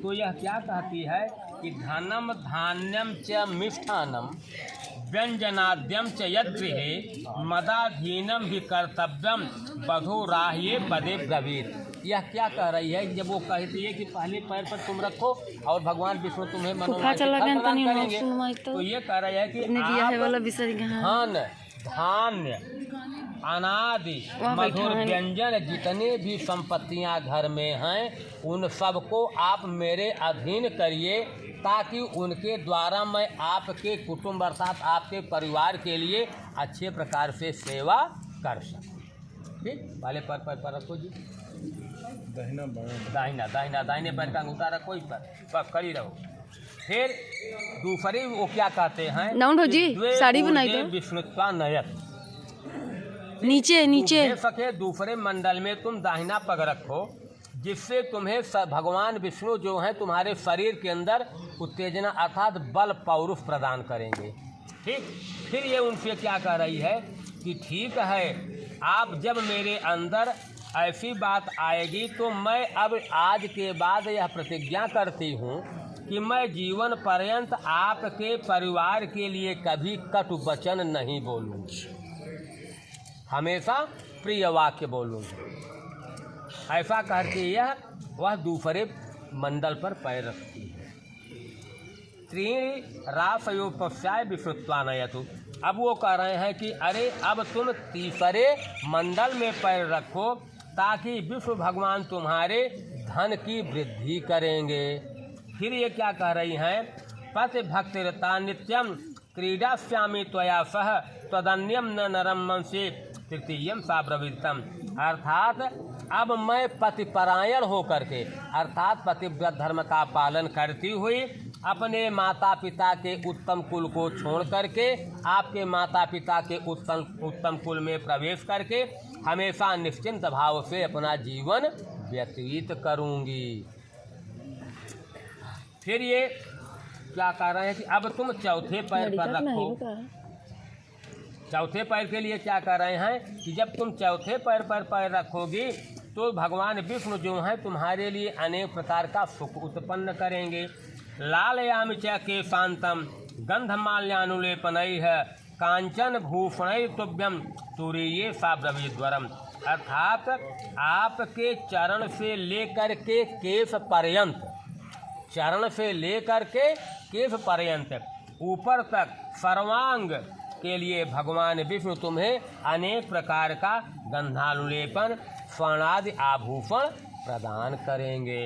तो यह क्या कहती है कि धनम धान्यम च मिष्ठानम व्यंजनाद्यम च यद्गृहे मदाधीनम भी कर्तव्यम बधुराह्ये पदे ब्रवीत। यह क्या कह रही है? जब वो कहती है कि पहले पैर पर तुम रखो और भगवान विष्णु तुम्हें मनोवांछित प्रदान करेंगे, तो ये कह रही है कि धन धान्य अनादि मधुर व्यंजन जितने भी संपत्तियां घर में हैं उन सबको आप मेरे अधीन करिए, ताकि उनके द्वारा मैं आपके कुटुंब अर्थात आपके परिवार के लिए अच्छे प्रकार से सेवा कर सकूं। ठीक, पहले पर रखो जी, दाहिने पैर का अंगूठा रखो इस पर खड़ी रहो। फिर दूसरी वो क्या कहते हैं, साड़ी बनाई दो विष्णुत्वा नयत, नीचे सके दूसरे मंडल में तुम दाहिना पग रखो, जिससे तुम्हें भगवान विष्णु जो हैं तुम्हारे शरीर के अंदर उत्तेजना अर्थात बल पौरुष प्रदान करेंगे। ठीक, फिर ये उनसे क्या कह रही है कि ठीक है, आप जब मेरे अंदर ऐसी बात आएगी तो मैं अब आज के बाद यह प्रतिज्ञा करती हूँ कि मैं जीवन पर्यंत आपके परिवार के लिए कभी कटु वचन नहीं बोलूँगी, हमेशा प्रिय वाक्य बोलूँगी। ऐसा करके यह वह दूसरे मंडल पर पैर रखती है। त्रीणि रासयोपस्याय विश्रुत्वानयतु। अब वो कह रहे हैं कि अरे अब तुम तीसरे मंडल में पैर रखो, ताकि विष्णु भगवान तुम्हारे धन की वृद्धि करेंगे। फिर ये क्या कह रही हैं, पति भक्तिरता नित्यम क्रीडास्यामि त्वया सह त्वदन्यम न नरम मनसे तृतीयम साब्रवीतम। अर्थात अब मैं पतिपरायण होकर के अर्थात पतिव्रत धर्म का पालन करती हुई अपने माता पिता के उत्तम कुल को छोड़ करके आपके माता पिता के उत्तम कुल में प्रवेश करके हमेशा निश्चिंत भाव से अपना जीवन व्यतीत करूंगी। फिर ये क्या कह रहे हैं कि अब तुम चौथे पैर पर रखो। चौथे पैर के लिए क्या कह रहे हैं कि जब तुम चौथे पैर पर पैर रखोगी तो भगवान विष्णु जो हैं तुम्हारे लिए अनेक प्रकार का सुख उत्पन्न करेंगे। लालयामि च केशांतम गंधमाल्यानुलेपनैः कांचन भूषणैः तुभ्यम तुरीये साब्रवीद्वरम। अर्थात आपके चरण से लेकर के केश पर्यंत, चरण से लेकर के केश पर्यंत ऊपर तक सर्वांग के लिए भगवान विष्णु तुम्हें अनेक प्रकार का गंधानुलेपन स्वर्णादि आभूषण प्रदान करेंगे।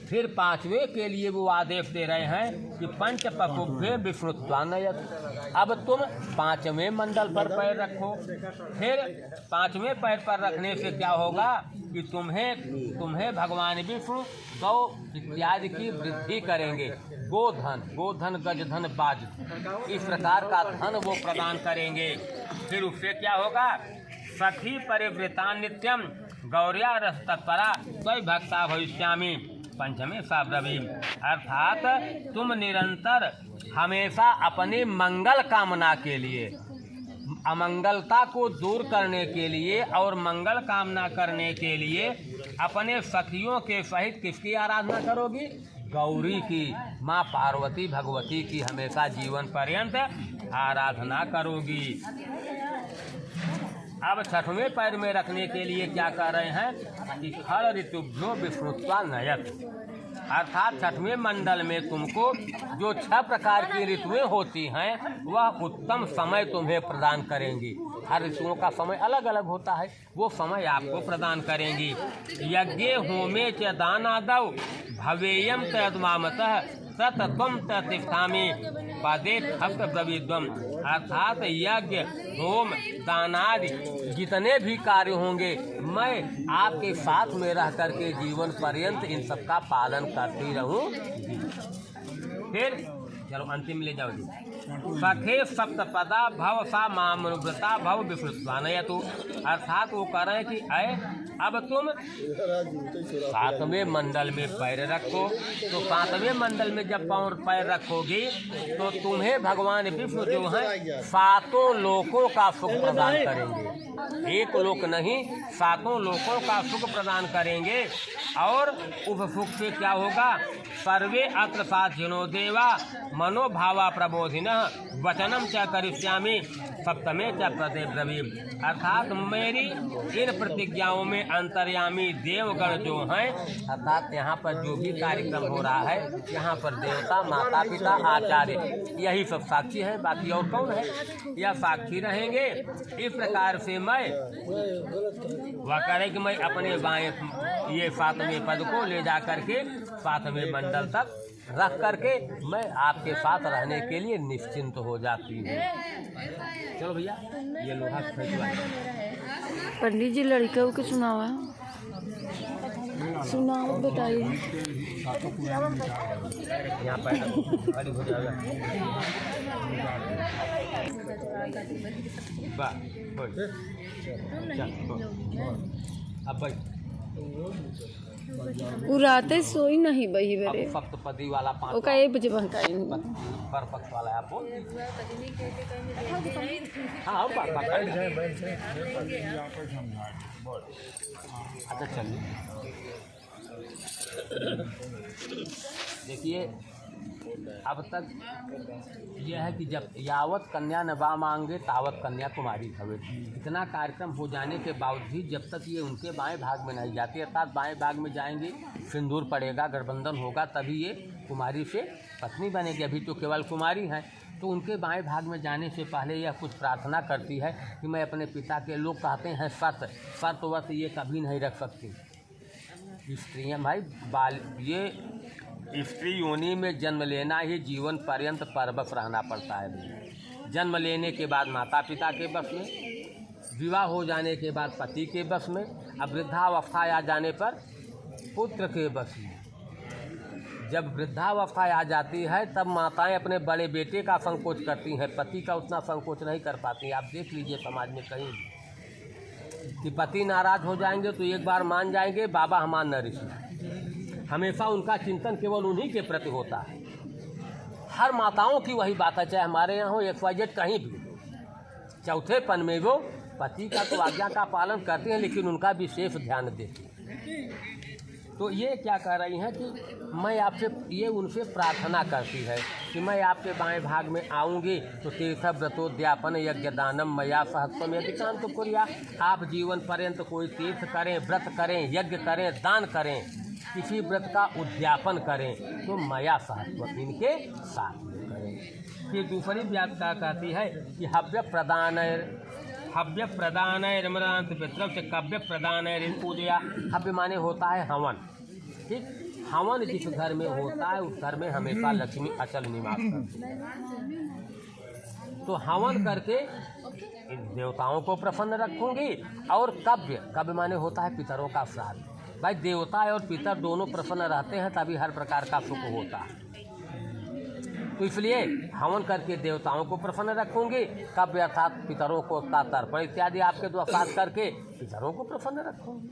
फिर पांचवें के लिए वो आदेश दे रहे हैं कि पंच पपुभ्ये विष्णुत्वानयत। अब तुम पांचवें मंडल पर पैर रखो। फिर पांचवें पैर पर रखने से क्या होगा कि तुम्हें भगवान विष्णु गौ इत्यादि की वृद्धि करेंगे। गोधन गजधन बाज, इस प्रकार का धन वो प्रदान करेंगे। फिर उससे क्या होगा, सखी परिवृता नित्यम गौर्या रस तत्परा त्वयि भक्ता भविष्यामि पंचमे साब्रवीम। अर्थात तुम निरंतर हमेशा अपने मंगल कामना के लिए, अमंगलता को दूर करने के लिए और मंगल कामना करने के लिए अपने सखियों के सहित किसकी आराधना करोगी? गौरी की, माँ पार्वती भगवती की हमेशा जीवन पर्यंत आराधना करोगी। अब छठवें पैर में रखने के लिए क्या कह रहे हैं कि खल ऋतुभ्यो विष्णुत्वा नयत। अर्थात छठवें मंडल में तुमको जो 6 प्रकार की ऋतुएं होती हैं वह उत्तम समय तुम्हें प्रदान करेंगी। हर ऋतुओं का समय अलग अलग होता है, वो समय आपको प्रदान करेंगी। यज्ञे होमे च दानादौ भवेयम तद्मामतः तत्त्वं ततिष्ठामि पदे हस्त ब्रवीद्वम। अर्थात यज्ञ होम दानादि जितने भी कार्य होंगे मैं आपके साथ में रह करके जीवन पर्यंत इन सब का पालन करती रहूँगी। फिर चलो अंतिम ले जाओ जी। सखे सप्तपदा भव सा मामनुव्रता भव विस्मृत्वानयतु। अर्थात वो कह रहे हैं कि अब तुम 7वें मंडल में पैर रखो, तो 7वें मंडल में जब पैर रखोगी तो तुम्हें भगवान विष्णु जो है 7 लोकों का सुख प्रदान करेंगे। एक लोक नहीं, 7 लोकों का सुख प्रदान करेंगे। और उस सुख से क्या होगा? सर्वे अत्र साधिनो देवा मनोभावा प्रबोधिनः वचनम च करिष्यामि सप्तमे च प्रदे ब्रवीम। अर्थात मेरी इन प्रतिज्ञाओं में अंतर्यामी देवगण जो हैं, अर्थात यहाँ पर जो भी कार्यक्रम हो रहा है, यहाँ पर देवता, माता पिता, आचार्य, यही सब साक्षी हैं, बाकी और कौन है? यह साक्षी रहेंगे। इस प्रकार से मैं वह करे कि मैं अपने बाएं ये 7वें पद को ले जा करके 7वें मंडल तक रख करके मैं आपके साथ रहने के लिए निश्चिंत हो जाती हूँ। चलो भैया ये लोहा पंडित जी लड़कियों को सुनाओ, सुनाओ बताइए। यहाँ पर हो जाएगा। अब भाई उराते सोई नहीं बही बेरे। सप्तपदी वाला 5 ओका 1 बजे बनता है पर पक्ष वाला आप बोल। हाँ अच्छा चलिए देखिए, अब तक यह है कि जब यावत कन्या न बा मांगे तावत कन्या कुमारी भवे। इतना कार्यक्रम हो जाने के बावजूद जब तक ये उनके बाएं भाग में नहीं जाती, अर्थात बाएं भाग में जाएंगे, सिंदूर पड़ेगा, गठबंधन होगा, तभी ये कुमारी से पत्नी बनेगी। अभी तो केवल कुमारी हैं, तो उनके बाएं भाग में जाने से पहले यह कुछ प्रार्थना करती है कि मैं अपने पिता के, लोग कहते हैं शर्त वत ये कभी नहीं रख सकती स्त्रियाँ भाई। ये स्त्री योनि में जन्म लेना ही जीवन पर्यंत परबस रहना पड़ता है। जन्म लेने के बाद माता पिता के बस में, विवाह हो जाने के बाद पति के बस में, अब वृद्धावस्था आ जाने पर पुत्र के बस में। जब वृद्धावस्था आ जाती है तब माताएं अपने बड़े बेटे का संकोच करती हैं, पति का उतना संकोच नहीं कर पाती। आप देख लीजिए समाज में कहीं कि पति नाराज हो जाएंगे तो एक बार मान जाएंगे, बाबा हमार न ऋषि। हमेशा उनका चिंतन केवल उन्हीं के प्रति होता है। हर माताओं की वही बात है, चाहे हमारे यहाँ हो XYZ कहीं भी। चौथेपन में वो पति का तो आज्ञा का पालन करते हैं, लेकिन उनका विशेष ध्यान देते हैं। तो ये क्या कह रही हैं कि मैं आपसे, ये उनसे प्रार्थना करती है कि मैं आपके बाएं भाग में आऊँगी तो तीर्थ व्रतोद्यापन यज्ञ दानम मया सहत्वम यदिकांत कुर्या। आप जीवन पर्यंत कोई तीर्थ करें, व्रत करें, यज्ञ करें, दान करें, किसी व्रत का उद्यापन करें तो मया सहत्व इनके साथ में करें। फिर दूसरी व्याख्या कहती है कि हव्य प्रदान रमरांत पितृ से कव्य प्रदान पूजया। हव्य माने होता है हवन, ठीक। हवन जिस घर में होता है उस घर में हमेशा लक्ष्मी अचल निवास करती है। तो हवन करके इन देवताओं को प्रसन्न रखूंगी। और कव्य माने होता है पितरों का श्राद्ध। भाई देवता और पितर दोनों प्रसन्न रहते हैं तभी हर प्रकार का सुख होता है। तो इसलिए हवन करके देवताओं को प्रसन्न रखूंगी, कव्य अर्थात पितरों को का तर्पण इत्यादि आपके द्वारा करके पितरों को प्रसन्न रखूंगी।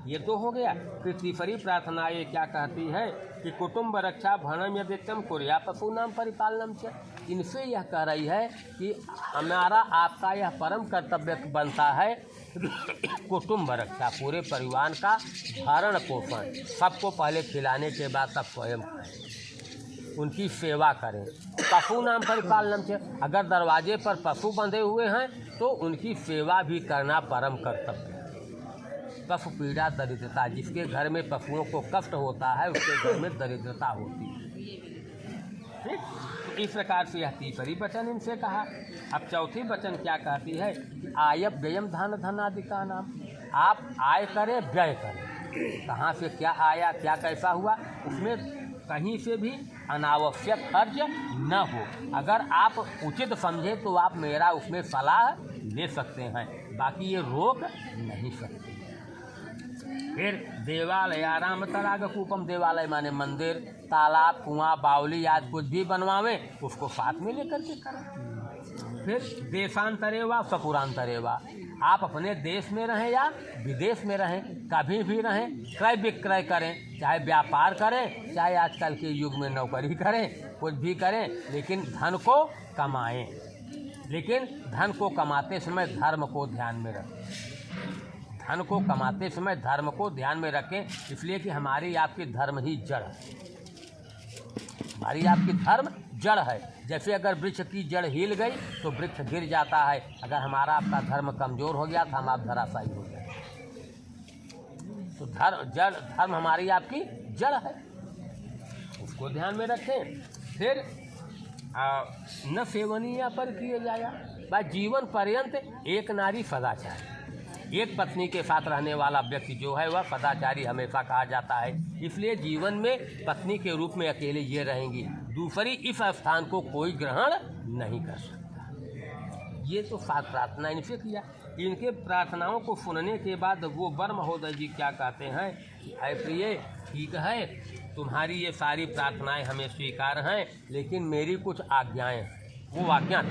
ये तो हो गया। फिर तीसरी प्रार्थना ये क्या कहती है कि कुटुंब रक्षा भरणम यदित्यम कुर्या पशूनाम परिपालनम से। इनसे यह कह रही है कि हमारा आपका यह परम कर्तव्य बनता है कुटुंब रक्षा, पूरे परिवार का भरण पोषण, सबको पहले खिलाने के बाद सब स्वयं खाएं, उनकी सेवा करें। पशु नाम परिपालनम से, अगर दरवाजे पर पशु बंधे हुए हैं तो उनकी सेवा भी करना परम कर्तव्य है। पशु पीड़ा दरिद्रता, जिसके घर में पशुओं को कष्ट होता है उसके घर में दरिद्रता होती है, ठीक। तो इस प्रकार से यह तीसरी वचन इनसे कहा। अब चौथी वचन क्या कहती है कि आय व्ययम धनादि का नाम। आप आय करें, व्यय करें। कहाँ से क्या आया, क्या कैसा हुआ, उसमें कहीं से भी अनावश्यक खर्च न हो। अगर आप उचित समझे तो आप मेरा उसमें सलाह ले सकते हैं, बाकी ये रोक नहीं सकते। फिर देवालयाराम तड़ाग कूपम, देवालय माने मंदिर, तालाब, कुआं, बावली आदि कुछ भी बनवावें उसको साथ में लेकर के करें। फिर देशांतरे व स्वपुरांतरे व, आप अपने देश में रहें या विदेश में रहें, कभी भी रहें, क्रय विक्रय करें, चाहे व्यापार करें, चाहे आजकल के युग में नौकरी करें, कुछ भी करें, लेकिन धन को कमाएं। लेकिन धन को कमाते समय धर्म को ध्यान में रखें। धन को कमाते समय धर्म को ध्यान में रखें, इसलिए कि हमारी आपकी धर्म ही जड़ है। हमारी आपकी धर्म जड़ है। जैसे अगर वृक्ष की जड़ हिल गई तो वृक्ष गिर जाता है। अगर हमारा आपका धर्म कमज़ोर हो गया तो हम आप धराशायी हो जाए। तो धर्म हमारी आपकी जड़ है, उसको ध्यान में रखें। फिर न सेवनीय पर किए जाया, बस जीवन पर्यंत एक नारी सदाचारी। एक पत्नी के साथ रहने वाला व्यक्ति जो है वह सदाचारी हमेशा कहा जाता है। इसलिए जीवन में पत्नी के रूप में अकेले ये रहेंगी, दूसरी इस स्थान को कोई ग्रहण नहीं कर सकता। ये तो सात प्रार्थना इनसे किया। इनके प्रार्थनाओं को सुनने के बाद वो वर महोदय जी क्या कहते हैं कि अय प्रिय, ठीक है तुम्हारी ये सारी प्रार्थनाएं हमें स्वीकार हैं, लेकिन मेरी कुछ आज्ञाएं हैं। वो आज्ञा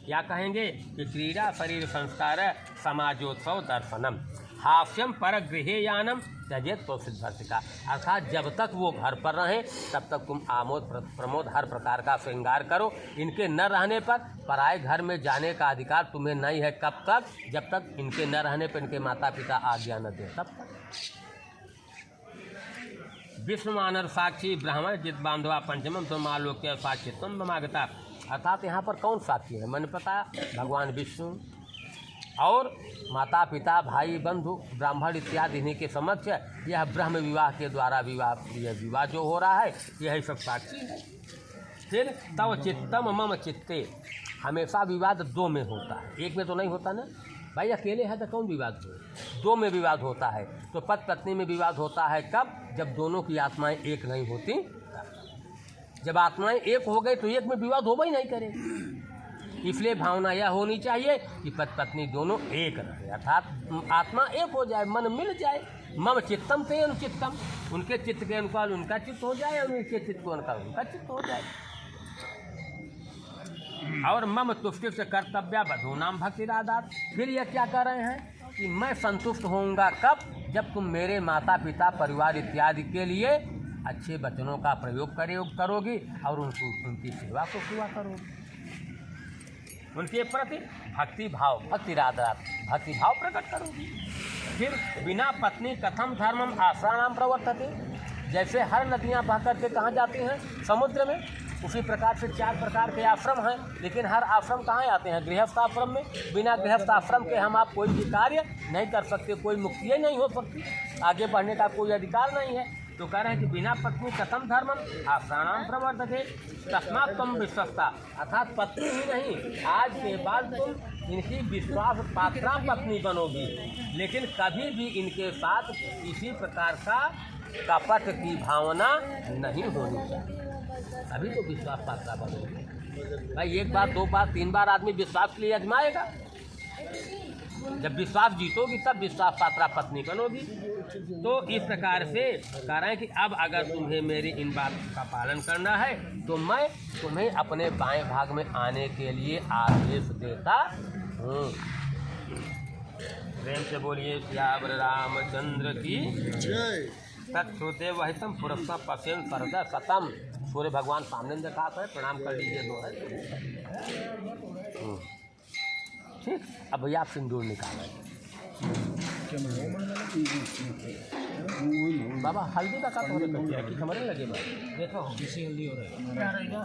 क्या कहेंगे कि क्रीड़ा शरीर संस्कार समाजोत्सव दर्शनम हास्यम पर गृहेयानम त्यजेत तो सिद्धर्थिका। अर्थात जब तक वो घर पर रहें तब तक तुम आमोद प्रमोद हर प्रकार का श्रृंगार करो। इनके न रहने पर पराए घर में जाने का अधिकार तुम्हें नहीं है। कब तक? जब तक इनके न रहने पर इनके माता पिता आज्ञा न दें, तब तक। विष्णु मानर साक्षी ब्राह्मण जित बांधवा पंचमम तो मालोक्य साक्षी तुम ममागता। अर्थात यहाँ पर कौन साक्षी है? मन पता भगवान विष्णु और माता पिता भाई बंधु ब्राह्मण इत्यादि इन्हीं के समक्ष यह ब्रह्म विवाह के द्वारा विवाह जो हो रहा है यही सब साक्षी है। फिर तव चित्तम मम चित्ते, हमेशा विवाद दो में होता है, एक में तो नहीं होता ना भाई। अकेले है तो कौन विवाद हो? दो में विवाद होता है। तो पति पत्नी में विवाद होता है कब? जब दोनों की आत्माएं एक नहीं होती। जब आत्माएं एक हो गई तो एक में विवाद हो ही नहीं करेगी। इसलिए भावना यह होनी चाहिए कि पति पत्नी दोनों एक रहे, अर्थात आत्मा एक हो जाए, मन मिल जाए। मम चित्तम ते चित्तम, उनके चित्त के अनुसार उनका चित्त हो जाए और उनके चित्त के अनुसार उनका चित्त हो जाए। और मम तुष्टि से कर्तव्य बधूनाम भक्तिरादात। फिर यह क्या कर रहे हैं कि मैं संतुष्ट होऊंगा कब? जब तुम मेरे माता पिता परिवार इत्यादि के लिए अच्छे वचनों का प्रयोग करोगी और उनकी सेवा को पूरा करोगी, उनके प्रति भक्ति भाव प्रकट करोगी। फिर बिना पत्नी कथम धर्मम आश्रणाम प्रवर्तते। जैसे हर नदियाँ बह करके कहाँ जाती हैं? समुद्र में। उसी प्रकार से 4 प्रकार के आश्रम हैं, लेकिन हर आश्रम कहाँ आते हैं? गृहस्थ आश्रम में। बिना गृहस्थ आश्रम के हम आप कोई भी कार्य नहीं कर सकते, कोई मुक्ति नहीं हो सकती, आगे बढ़ने का कोई अधिकार नहीं है। तो कह रहे हैं कि बिना पत्नी कथम धर्मम आश्रणाम प्रवर्तते तस्मात् त्वं विश्वस्ता। अर्थात पत्नी ही नहीं, आज के बाद तुम इनकी विश्वास पात्रा पत्नी बनोगी, लेकिन कभी भी इनके साथ किसी प्रकार का कपट की भावना नहीं होनी चाहिए, अभी तो विश्वास पात्रा बनोगे। भाई 1 बार 2 बार 3 बार आदमी विश्वास के लिए आजमाएगा, जब विश्वास जीतोगी तब विश्वास पात्रा पत्नी बनोगी। तो इस प्रकार से कह रहे हैं कि अब अगर तुम्हें मेरी इन बात का पालन करना है तो मैं तुम्हें अपने बाएं भाग में आने के लिए आदेश देता हूँ। प्रेम से बोलिए श्याम रामचंद्र की जय। तत्श्रुते वहितम पुरस्ता पश्यन सरदा सतम। सूर्य भगवान सामने देखा है, प्रणाम कर लीजिए दो है। ठीक, अब भैया आप सिंदूर निकालें। बाबा हल्दी का कब हो रहा है कि हमारे लगे बा देखो किसी हल्दी हो रहा है क्या रहेगा।